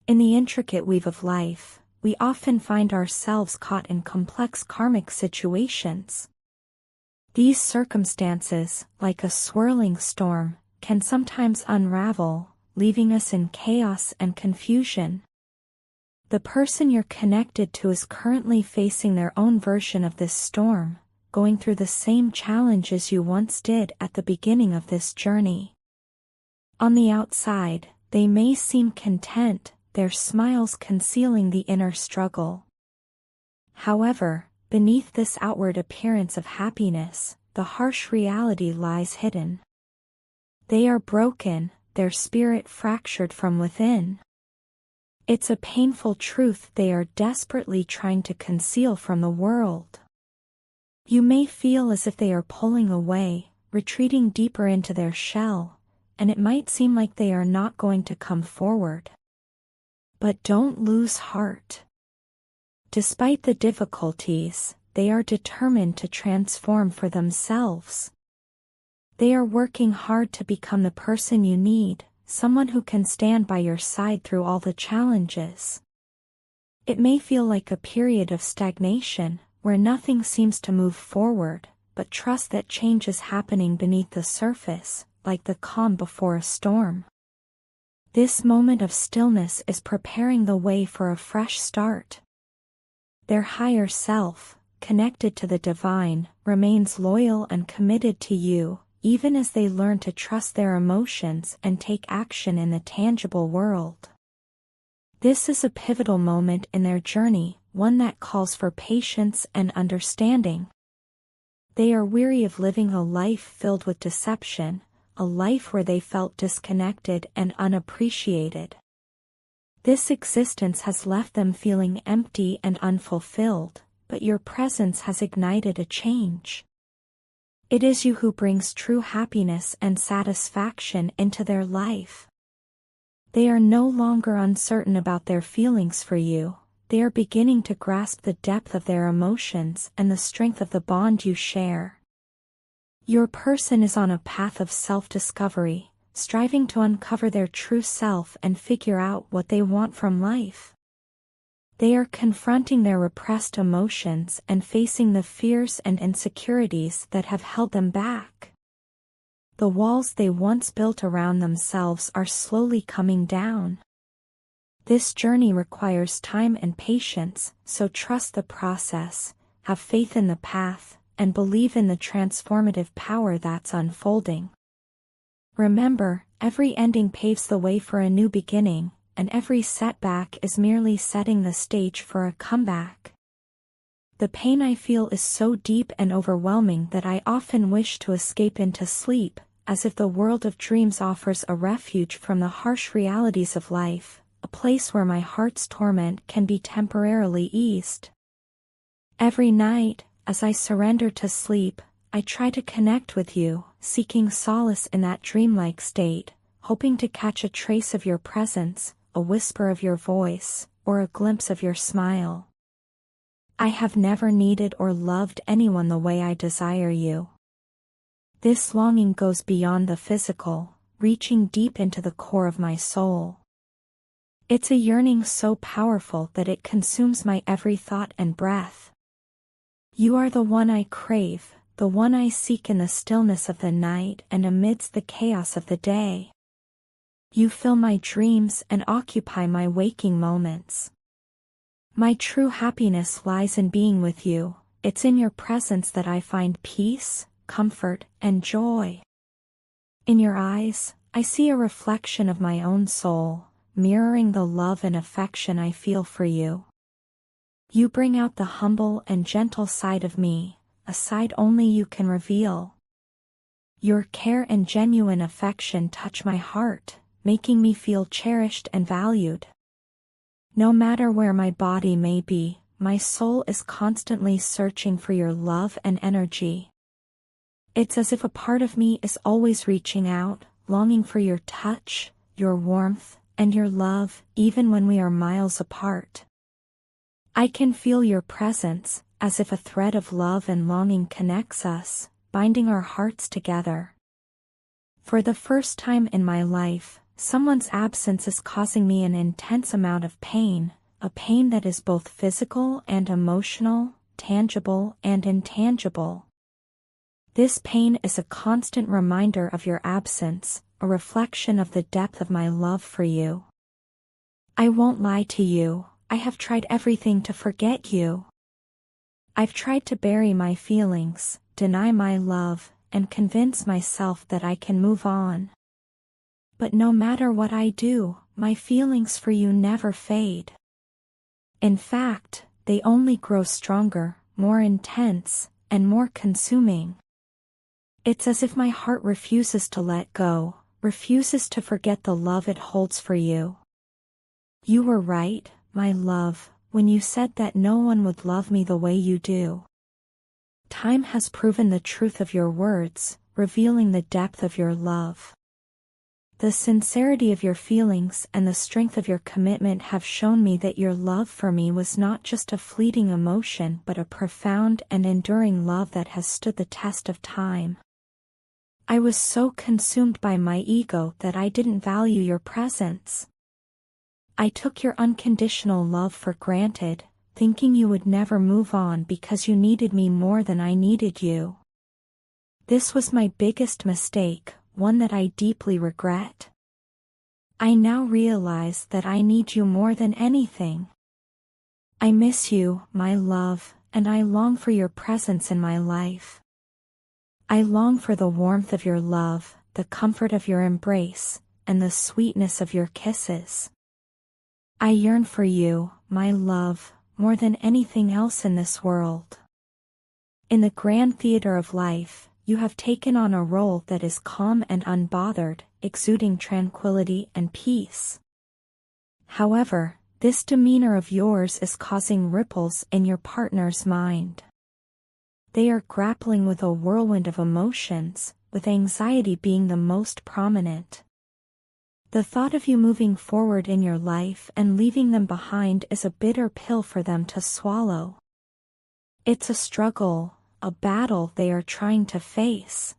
In the intricate weave of life, we often find ourselves caught in complex karmic situations. These circumstances, like a swirling storm, can sometimes unravel, leaving us in chaos and confusion. The person you're connected to is currently facing their own version of this storm, going through the same challenges you once did at the beginning of this journey. On the outside, they may seem content, their smiles concealing the inner struggle. However, beneath this outward appearance of happiness, the harsh reality lies hidden. They are broken, their spirit fractured from within. It's a painful truth they are desperately trying to conceal from the world. You may feel as if they are pulling away, retreating deeper into their shell, and it might seem like they are not going to come forward. But don't lose heart. Despite the difficulties, they are determined to transform for themselves. They are working hard to become the person you need, someone who can stand by your side through all the challenges. It may feel like a period of stagnation, where nothing seems to move forward, but trust that change is happening beneath the surface, like the calm before a storm. This moment of stillness is preparing the way for a fresh start. Their higher self, connected to the divine, remains loyal and committed to you, even as they learn to trust their emotions and take action in the tangible world. This is a pivotal moment in their journey, one that calls for patience and understanding. They are weary of living a life filled with deception, a life where they felt disconnected and unappreciated. This existence has left them feeling empty and unfulfilled, but your presence has ignited a change. It is you who brings true happiness and satisfaction into their life. They are no longer uncertain about their feelings for you, they are beginning to grasp the depth of their emotions and the strength of the bond you share. Your person is on a path of self-discovery, striving to uncover their true self and figure out what they want from life. They are confronting their repressed emotions and facing the fears and insecurities that have held them back. The walls they once built around themselves are slowly coming down. This journey requires time and patience, so trust the process, have faith in the path, and believe in the transformative power that's unfolding. Remember, every ending paves the way for a new beginning, and every setback is merely setting the stage for a comeback. The pain I feel is so deep and overwhelming that I often wish to escape into sleep, as if the world of dreams offers a refuge from the harsh realities of life, a place where my heart's torment can be temporarily eased. Every night, as I surrender to sleep, I try to connect with you, seeking solace in that dreamlike state, hoping to catch a trace of your presence, a whisper of your voice, or a glimpse of your smile. I have never needed or loved anyone the way I desire you. This longing goes beyond the physical, reaching deep into the core of my soul. It's a yearning so powerful that it consumes my every thought and breath. You are the one I crave, the one I seek in the stillness of the night and amidst the chaos of the day. You fill my dreams and occupy my waking moments. My true happiness lies in being with you, it's in your presence that I find peace, comfort, and joy. In your eyes, I see a reflection of my own soul, mirroring the love and affection I feel for you. You bring out the humble and gentle side of me, a side only you can reveal. Your care and genuine affection touch my heart, making me feel cherished and valued. No matter where my body may be, my soul is constantly searching for your love and energy. It's as if a part of me is always reaching out, longing for your touch, your warmth, and your love, even when we are miles apart. I can feel your presence, as if a thread of love and longing connects us, binding our hearts together. For the first time in my life, someone's absence is causing me an intense amount of pain, a pain that is both physical and emotional, tangible and intangible. This pain is a constant reminder of your absence, a reflection of the depth of my love for you. I won't lie to you, I have tried everything to forget you. I've tried to bury my feelings, deny my love, and convince myself that I can move on. But no matter what I do, my feelings for you never fade. In fact, they only grow stronger, more intense, and more consuming. It's as if my heart refuses to let go, refuses to forget the love it holds for you. You were right, my love, when you said that no one would love me the way you do. Time has proven the truth of your words, revealing the depth of your love. The sincerity of your feelings and the strength of your commitment have shown me that your love for me was not just a fleeting emotion but a profound and enduring love that has stood the test of time. I was so consumed by my ego that I didn't value your presence. I took your unconditional love for granted, thinking you would never move on because you needed me more than I needed you. This was my biggest mistake, one that I deeply regret. I now realize that I need you more than anything. I miss you, my love, and I long for your presence in my life. I long for the warmth of your love, the comfort of your embrace, and the sweetness of your kisses. I yearn for you, my love, more than anything else in this world. In the grand theater of life, you have taken on a role that is calm and unbothered, exuding tranquility and peace. However, this demeanor of yours is causing ripples in your partner's mind. They are grappling with a whirlwind of emotions, with anxiety being the most prominent. The thought of you moving forward in your life and leaving them behind is a bitter pill for them to swallow. It's a struggle, a battle they are trying to face.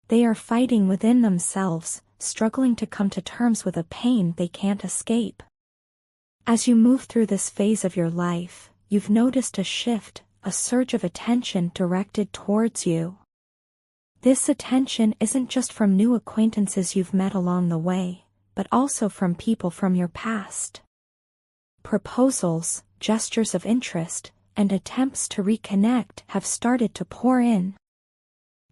They are fighting within themselves, struggling to come to terms with a pain they can't escape. As you move through this phase of your life, you've noticed a shift, a surge of attention directed towards you. This attention isn't just from new acquaintances you've met along the way, but also from people from your past. Proposals, gestures of interest, and attempts to reconnect have started to pour in.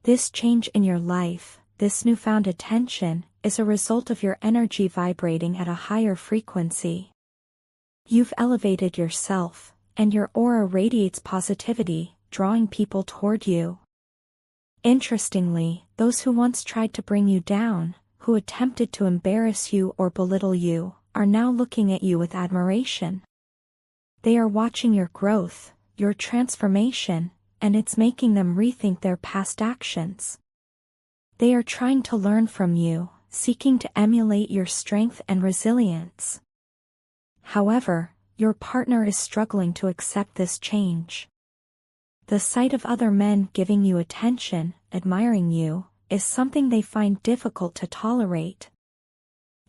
This change in your life, this newfound attention, is a result of your energy vibrating at a higher frequency. You've elevated yourself, and your aura radiates positivity, drawing people toward you. Interestingly, those who once tried to bring you down, who attempted to embarrass you or belittle you, are now looking at you with admiration. They are watching your growth, your transformation, and it's making them rethink their past actions. They are trying to learn from you, seeking to emulate your strength and resilience. However, your partner is struggling to accept this change. The sight of other men giving you attention, admiring you, is something they find difficult to tolerate.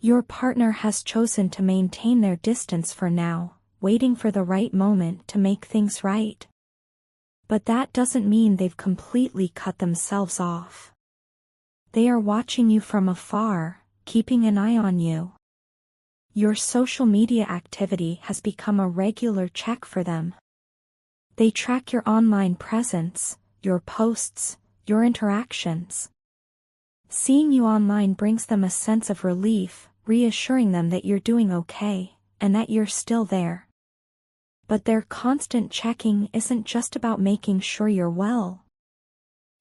Your partner has chosen to maintain their distance for now, waiting for the right moment to make things right. But that doesn't mean they've completely cut themselves off. They are watching you from afar, keeping an eye on you. Your social media activity has become a regular check for them. They track your online presence, your posts, your interactions. Seeing you online brings them a sense of relief, reassuring them that you're doing okay, and that you're still there. But their constant checking isn't just about making sure you're well.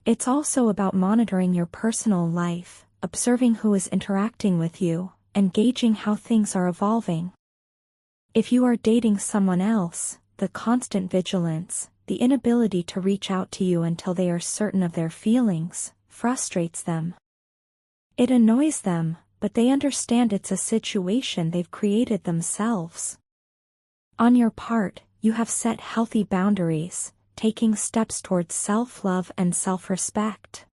It's also about monitoring your personal life, observing who is interacting with you, and gauging how things are evolving. If you are dating someone else, the constant vigilance, the inability to reach out to you until they are certain of their feelings, frustrates them. It annoys them, but they understand it's a situation they've created themselves. On your part, you have set healthy boundaries, taking steps towards self-love and self-respect.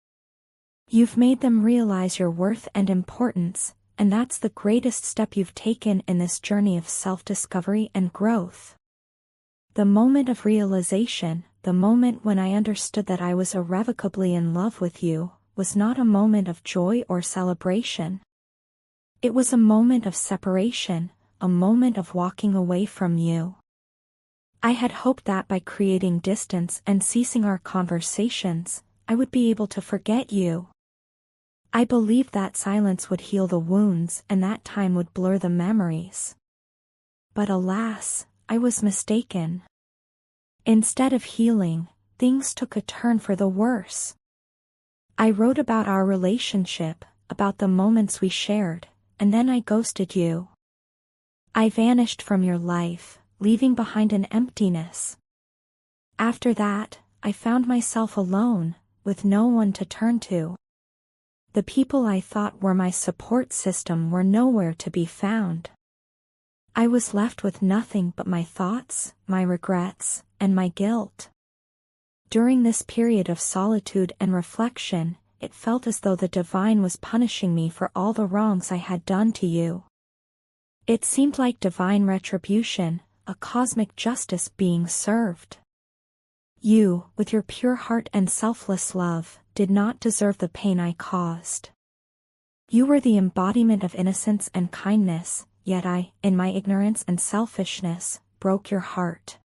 You've made them realize your worth and importance, and that's the greatest step you've taken in this journey of self-discovery and growth. The moment of realization, the moment when I understood that I was irrevocably in love with you, was not a moment of joy or celebration. It was a moment of separation, a moment of walking away from you. I had hoped that by creating distance and ceasing our conversations, I would be able to forget you. I believed that silence would heal the wounds and that time would blur the memories. But alas, I was mistaken. Instead of healing, things took a turn for the worse. I wrote about our relationship, about the moments we shared, and then I ghosted you. I vanished from your life, leaving behind an emptiness. After that, I found myself alone, with no one to turn to. The people I thought were my support system were nowhere to be found. I was left with nothing but my thoughts, my regrets, and my guilt. During this period of solitude and reflection, it felt as though the divine was punishing me for all the wrongs I had done to you. It seemed like divine retribution, a cosmic justice being served. You, with your pure heart and selfless love, did not deserve the pain I caused. You were the embodiment of innocence and kindness, yet I, in my ignorance and selfishness, broke your heart.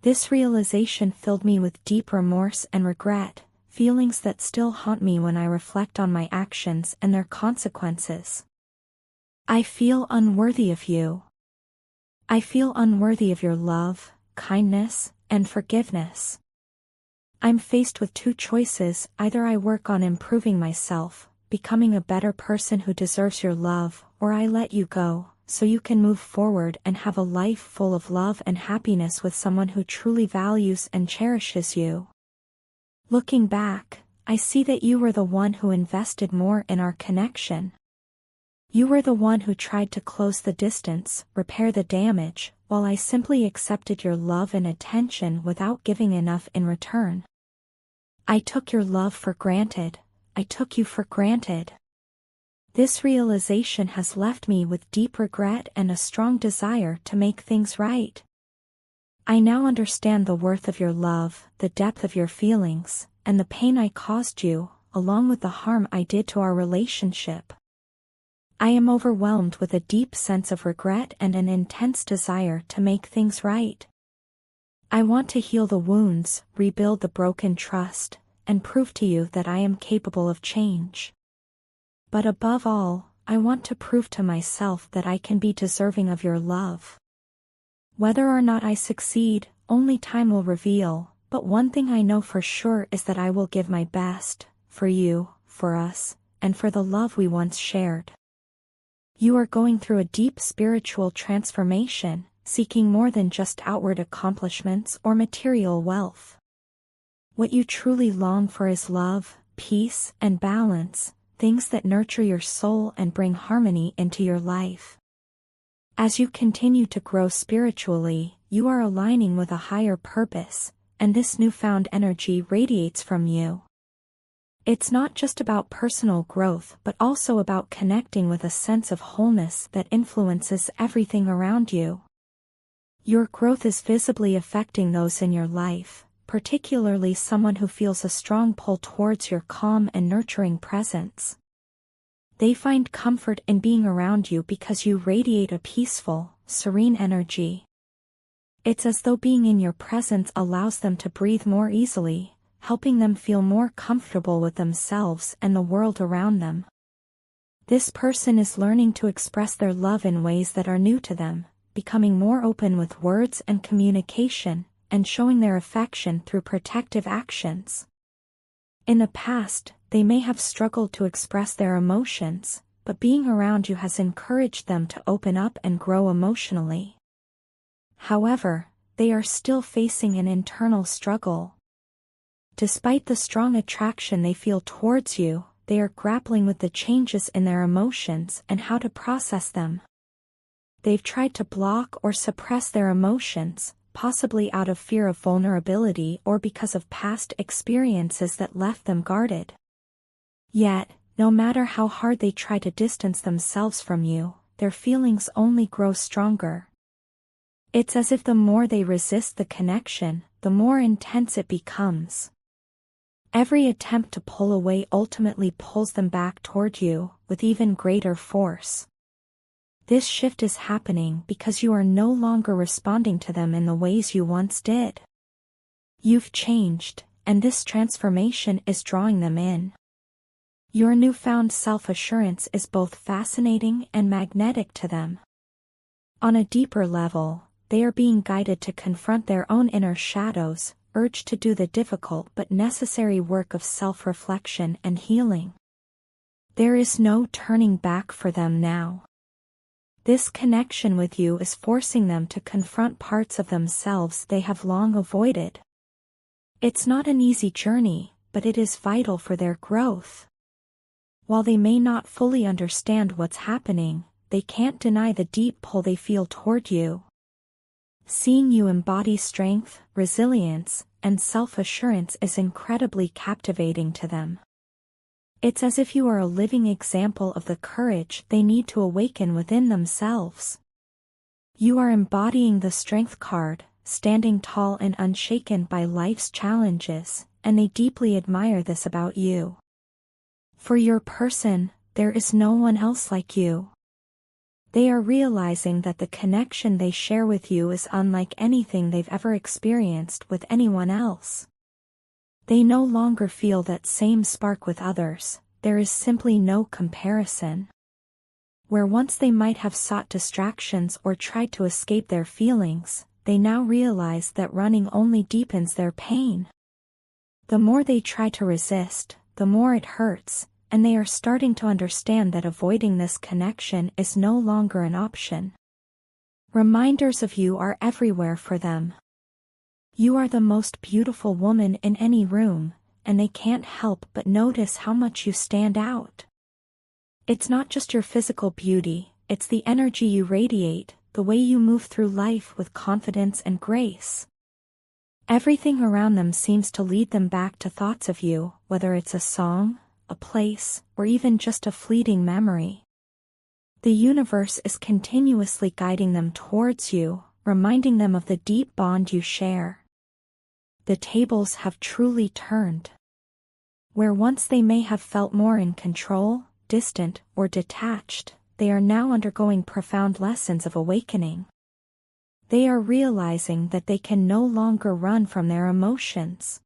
This realization filled me with deep remorse and regret, feelings that still haunt me when I reflect on my actions and their consequences. I feel unworthy of you. I feel unworthy of your love, kindness, and forgiveness. I'm faced with two choices: either I work on improving myself, becoming a better person who deserves your love, or I let you go, so you can move forward and have a life full of love and happiness with someone who truly values and cherishes you. Looking back, I see that you were the one who invested more in our connection. You were the one who tried to close the distance, repair the damage, while I simply accepted your love and attention without giving enough in return. I took your love for granted. I took you for granted. This realization has left me with deep regret and a strong desire to make things right. I now understand the worth of your love, the depth of your feelings, and the pain I caused you, along with the harm I did to our relationship. I am overwhelmed with a deep sense of regret and an intense desire to make things right. I want to heal the wounds, rebuild the broken trust, and prove to you that I am capable of change. But above all, I want to prove to myself that I can be deserving of your love. Whether or not I succeed, only time will reveal, but one thing I know for sure is that I will give my best, for you, for us, and for the love we once shared. You are going through a deep spiritual transformation, seeking more than just outward accomplishments or material wealth. What you truly long for is love, peace, and balance, things that nurture your soul and bring harmony into your life. As you continue to grow spiritually, you are aligning with a higher purpose, and this newfound energy radiates from you. It's not just about personal growth but also about connecting with a sense of wholeness that influences everything around you. Your growth is visibly affecting those in your life, particularly someone who feels a strong pull towards your calm and nurturing presence. They find comfort in being around you because you radiate a peaceful, serene energy. It's as though being in your presence allows them to breathe more easily, helping them feel more comfortable with themselves and the world around them. This person is learning to express their love in ways that are new to them, becoming more open with words and communication, and showing their affection through protective actions. In the past, they may have struggled to express their emotions, but being around you has encouraged them to open up and grow emotionally. However, they are still facing an internal struggle. Despite the strong attraction they feel towards you, they are grappling with the changes in their emotions and how to process them. They've tried to block or suppress their emotions, possibly out of fear of vulnerability or because of past experiences that left them guarded. Yet, no matter how hard they try to distance themselves from you, their feelings only grow stronger. It's as if the more they resist the connection, the more intense it becomes. Every attempt to pull away ultimately pulls them back toward you, with even greater force. This shift is happening because you are no longer responding to them in the ways you once did. You've changed, and this transformation is drawing them in. Your newfound self-assurance is both fascinating and magnetic to them. On a deeper level, they are being guided to confront their own inner shadows, urged to do the difficult but necessary work of self-reflection and healing. There is no turning back for them now. This connection with you is forcing them to confront parts of themselves they have long avoided. It's not an easy journey, but it is vital for their growth. While they may not fully understand what's happening, they can't deny the deep pull they feel toward you. Seeing you embody strength, resilience, and self-assurance is incredibly captivating to them. It's as if you are a living example of the courage they need to awaken within themselves. You are embodying the strength card, standing tall and unshaken by life's challenges, and they deeply admire this about you. For your person, there is no one else like you. They are realizing that the connection they share with you is unlike anything they've ever experienced with anyone else. They no longer feel that same spark with others, there is simply no comparison. Where once they might have sought distractions or tried to escape their feelings, they now realize that running only deepens their pain. The more they try to resist, the more it hurts, and they are starting to understand that avoiding this connection is no longer an option. Reminders of you are everywhere for them. You are the most beautiful woman in any room, and they can't help but notice how much you stand out. It's not just your physical beauty, it's the energy you radiate, the way you move through life with confidence and grace. Everything around them seems to lead them back to thoughts of you, whether it's a song, a place, or even just a fleeting memory. The universe is continuously guiding them towards you, reminding them of the deep bond you share. The tables have truly turned. Where once they may have felt more in control, distant, or detached, they are now undergoing profound lessons of awakening. They are realizing that they can no longer run from their emotions.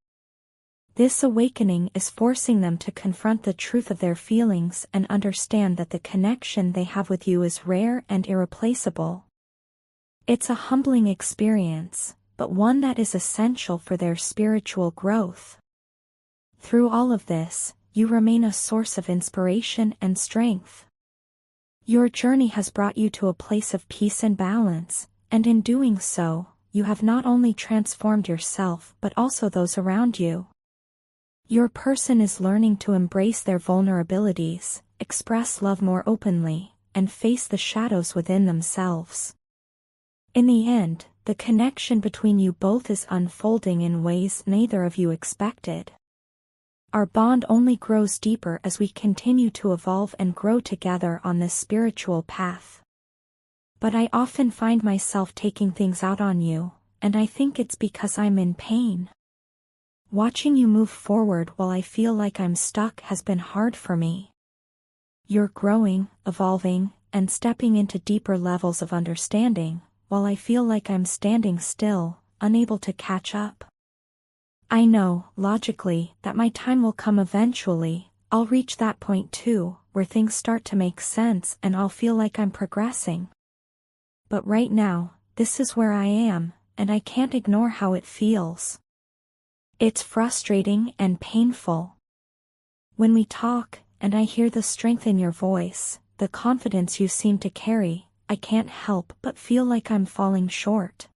This awakening is forcing them to confront the truth of their feelings and understand that the connection they have with you is rare and irreplaceable. It's a humbling experience, but one that is essential for their spiritual growth. Through all of this, you remain a source of inspiration and strength. Your journey has brought you to a place of peace and balance, and in doing so, you have not only transformed yourself but also those around you. Your person is learning to embrace their vulnerabilities, express love more openly, and face the shadows within themselves. In the end, the connection between you both is unfolding in ways neither of you expected. Our bond only grows deeper as we continue to evolve and grow together on this spiritual path. But I often find myself taking things out on you, and I think it's because I'm in pain. Watching you move forward while I feel like I'm stuck has been hard for me. You're growing, evolving, and stepping into deeper levels of understanding, while I feel like I'm standing still, unable to catch up. I know, logically, that my time will come eventually. I'll reach that point too, where things start to make sense and I'll feel like I'm progressing. But right now, this is where I am, and I can't ignore how it feels. It's frustrating and painful. When we talk, and I hear the strength in your voice, the confidence you seem to carry, I can't help but feel like I'm falling short.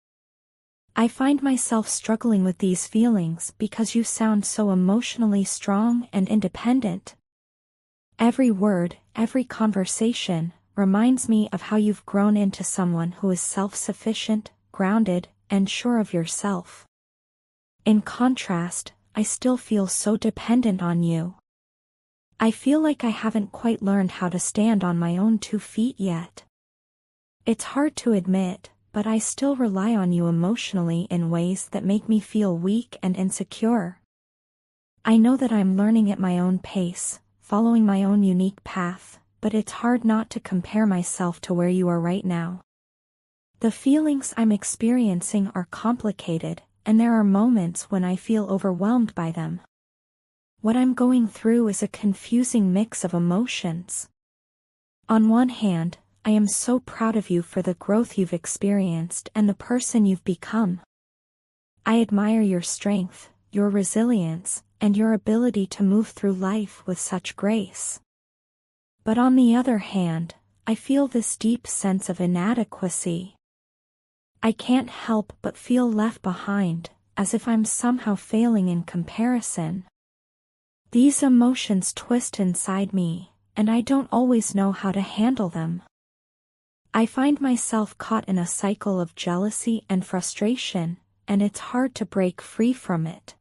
I find myself struggling with these feelings because you sound so emotionally strong and independent. Every word, every conversation, reminds me of how you've grown into someone who is self-sufficient, grounded, and sure of yourself. In contrast, I still feel so dependent on you. I feel like I haven't quite learned how to stand on my own 2 feet yet. It's hard to admit, but I still rely on you emotionally in ways that make me feel weak and insecure. I know that I'm learning at my own pace, following my own unique path, but it's hard not to compare myself to where you are right now. The feelings I'm experiencing are complicated, and there are moments when I feel overwhelmed by them. What I'm going through is a confusing mix of emotions. On one hand, I am so proud of you for the growth you've experienced and the person you've become. I admire your strength, your resilience, and your ability to move through life with such grace. But on the other hand, I feel this deep sense of inadequacy. I can't help but feel left behind, as if I'm somehow failing in comparison. These emotions twist inside me, and I don't always know how to handle them. I find myself caught in a cycle of jealousy and frustration, and it's hard to break free from it.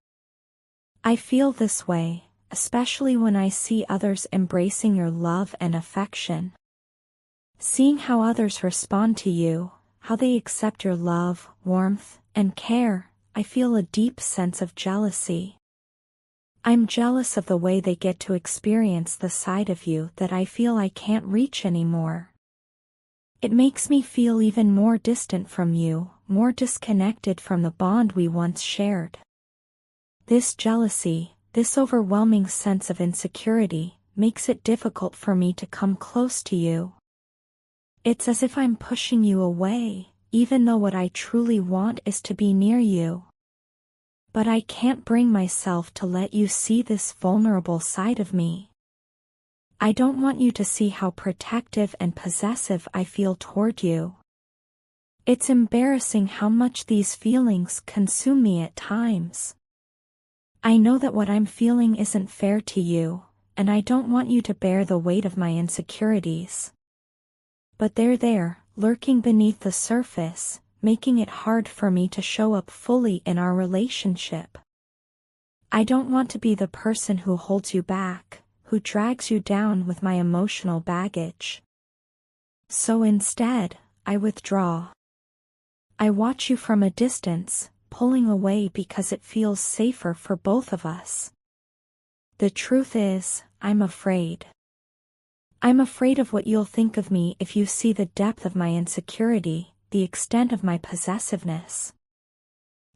I feel this way, especially when I see others embracing your love and affection. Seeing how others respond to you, how they accept your love, warmth, and care, I feel a deep sense of jealousy. I'm jealous of the way they get to experience the side of you that I feel I can't reach anymore. It makes me feel even more distant from you, more disconnected from the bond we once shared. This jealousy, this overwhelming sense of insecurity, makes it difficult for me to come close to you. It's as if I'm pushing you away, even though what I truly want is to be near you. But I can't bring myself to let you see this vulnerable side of me. I don't want you to see how protective and possessive I feel toward you. It's embarrassing how much these feelings consume me at times. I know that what I'm feeling isn't fair to you, and I don't want you to bear the weight of my insecurities. But they're there, lurking beneath the surface, making it hard for me to show up fully in our relationship. I don't want to be the person who holds you back, who drags you down with my emotional baggage. So instead, I withdraw. I watch you from a distance, pulling away because it feels safer for both of us. The truth is, I'm afraid. I'm afraid of what you'll think of me if you see the depth of my insecurity, the extent of my possessiveness.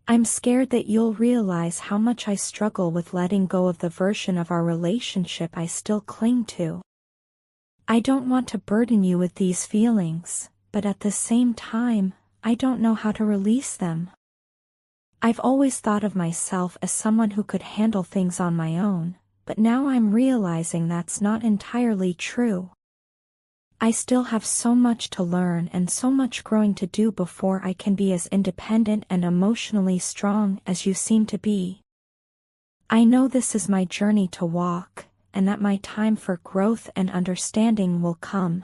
I'm scared that you'll realize how much I struggle with letting go of the version of our relationship I still cling to. I don't want to burden you with these feelings, but at the same time, I don't know how to release them. I've always thought of myself as someone who could handle things on my own, but now I'm realizing that's not entirely true. I still have so much to learn and so much growing to do before I can be as independent and emotionally strong as you seem to be. I know this is my journey to walk, and that my time for growth and understanding will come.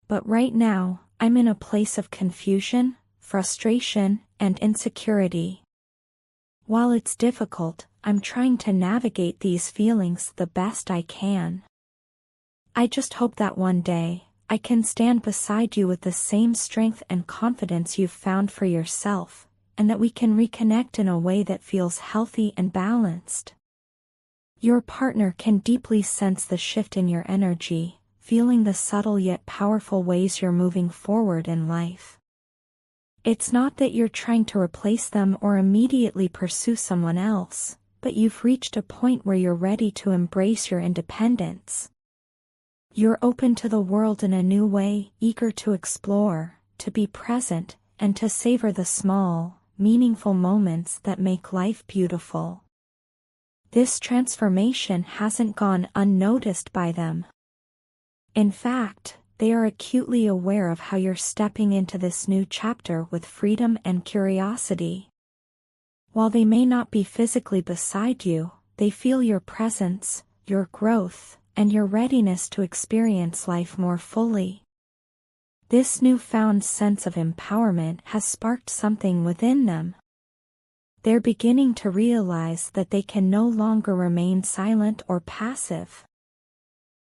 But right now, I'm in a place of confusion, frustration, and insecurity. While it's difficult, I'm trying to navigate these feelings the best I can. I just hope that one day, I can stand beside you with the same strength and confidence you've found for yourself, and that we can reconnect in a way that feels healthy and balanced. Your partner can deeply sense the shift in your energy, feeling the subtle yet powerful ways you're moving forward in life. It's not that you're trying to replace them or immediately pursue someone else, but you've reached a point where you're ready to embrace your independence. You're open to the world in a new way, eager to explore, to be present, and to savor the small, meaningful moments that make life beautiful. This transformation hasn't gone unnoticed by them. In fact, they are acutely aware of how you're stepping into this new chapter with freedom and curiosity. While they may not be physically beside you, they feel your presence, your growth, and your readiness to experience life more fully. This newfound sense of empowerment has sparked something within them. They're beginning to realize that they can no longer remain silent or passive.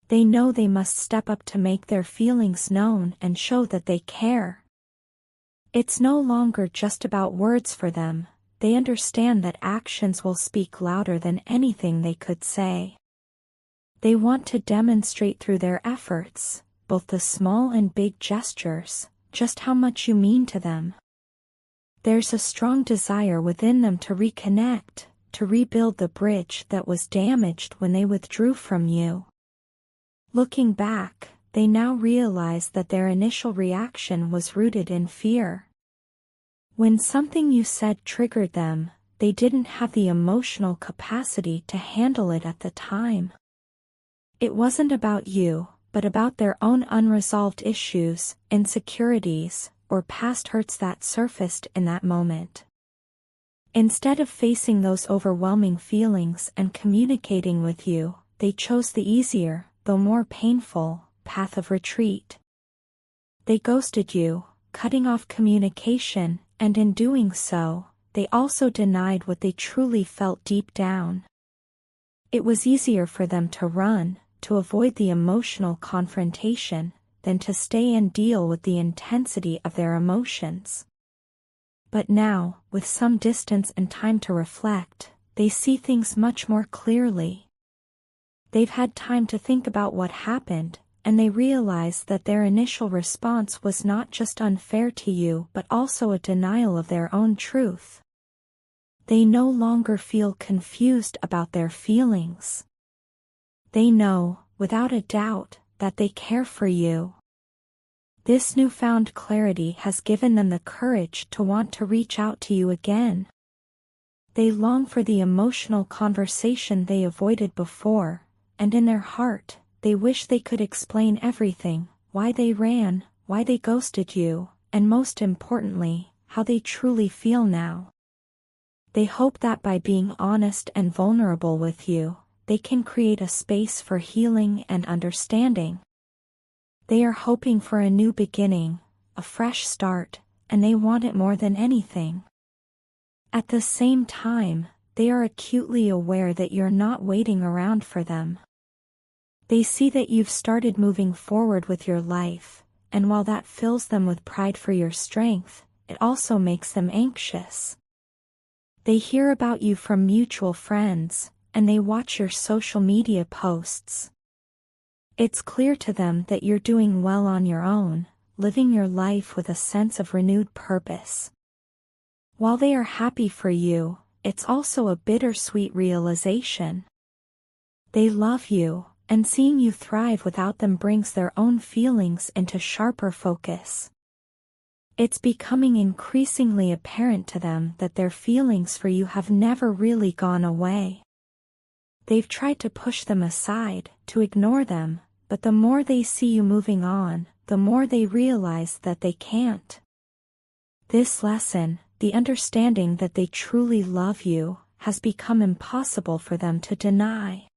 They know they must step up to make their feelings known and show that they care. It's no longer just about words for them. They understand that actions will speak louder than anything they could say. They want to demonstrate through their efforts, both the small and big gestures, just how much you mean to them. There's a strong desire within them to reconnect, to rebuild the bridge that was damaged when they withdrew from you. Looking back, they now realize that their initial reaction was rooted in fear. When something you said triggered them, they didn't have the emotional capacity to handle it at the time. It wasn't about you, but about their own unresolved issues, insecurities, or past hurts that surfaced in that moment. Instead of facing those overwhelming feelings and communicating with you, they chose the easier, though more painful, path of retreat. They ghosted you, cutting off communication, and in doing so, they also denied what they truly felt deep down. It was easier for them to run, to avoid the emotional confrontation, than to stay and deal with the intensity of their emotions. But now, with some distance and time to reflect, they see things much more clearly. They've had time to think about what happened, and they realize that their initial response was not just unfair to you but also a denial of their own truth. They no longer feel confused about their feelings. They know, without a doubt, that they care for you. This newfound clarity has given them the courage to want to reach out to you again. They long for the emotional conversation they avoided before, and in their heart, they wish they could explain everything, why they ran, why they ghosted you, and most importantly, how they truly feel now. They hope that by being honest and vulnerable with you, they can create a space for healing and understanding. They are hoping for a new beginning, a fresh start, and they want it more than anything. At the same time, they are acutely aware that you're not waiting around for them. They see that you've started moving forward with your life, and while that fills them with pride for your strength, it also makes them anxious. They hear about you from mutual friends, and they watch your social media posts. It's clear to them that you're doing well on your own, living your life with a sense of renewed purpose. While they are happy for you, it's also a bittersweet realization. They love you, and seeing you thrive without them brings their own feelings into sharper focus. It's becoming increasingly apparent to them that their feelings for you have never really gone away. They've tried to push them aside, to ignore them, but the more they see you moving on, the more they realize that they can't. This lesson, the understanding that they truly love you, has become impossible for them to deny.